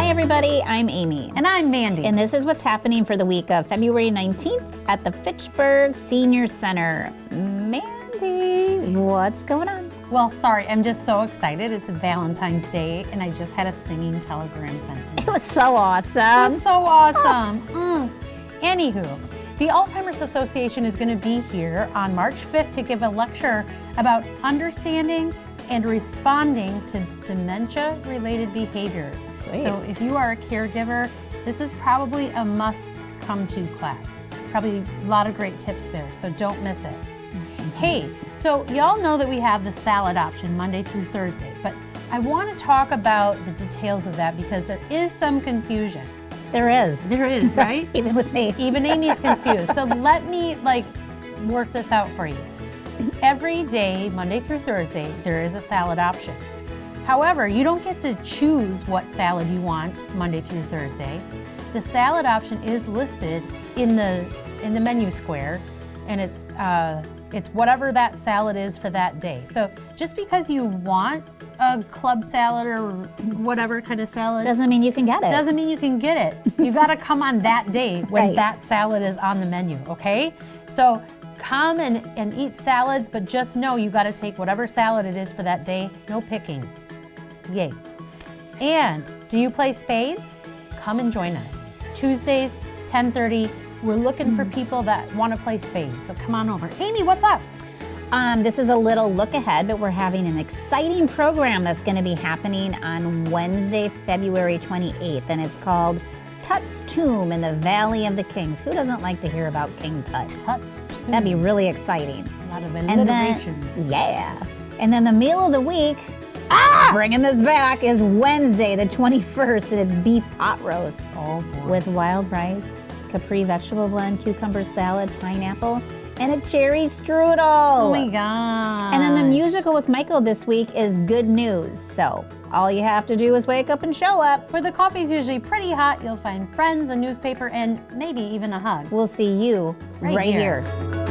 Hi everybody, I'm Amy. And I'm Mandy. And this is what's happening for the week of February 19th at the Fitchburg Senior Center. Mandy, what's going on? Well, sorry, I'm just so excited. It's Valentine's Day, and I just had a singing telegram sent to me. It was so awesome. It was so awesome. Anywho, the Alzheimer's Association is going to be here on March 5th to give a lecture about understanding and responding to dementia-related behaviors. Sweet. So if you are a caregiver, this is probably a must-come-to class. Probably a lot of great tips there, so don't miss it. Hey, so y'all know that we have the salad option Monday through Thursday, but I want to talk about the details of that because there is some confusion. There is. There is, right? Even with me. Even Amy's confused. So let me work this out for you. Every day, Monday through Thursday, there is a salad option. However, you don't get to choose what salad you want Monday through Thursday. The salad option is listed in the menu square, and it's whatever that salad is for that day. So just because you want a club salad or whatever kind of salad Doesn't mean you can get it. doesn't mean you can get it. You got to come on that day when Right. that salad is on the menu, okay? So come and eat salads, but just know you got to take whatever salad it is for that day. No picking. Yay. And do you play spades? Come and join us. Tuesdays, 10:30. We're looking for people that want to play spades, so come on over. Amy, what's up? This is a little look ahead, but we're having an exciting program that's going to be happening on Wednesday, February 28th, and it's called Tut's Tomb in the Valley of the Kings. Who doesn't like to hear about King Tut? Tut's Tomb. That'd be really exciting. A lot of And alliteration. then, yeah. And then the meal of the week, bringing this back, is Wednesday, the 21st, and it's beef pot roast Oh boy. with wild rice, capri vegetable blend, cucumber salad, pineapple, and a cherry strudel. Oh my god. And then the musical with Michael this week is Good News. So all you have to do is wake up and show up. Where the coffee's usually pretty hot, you'll find friends, a newspaper, and maybe even a hug. We'll see you Right right here. here.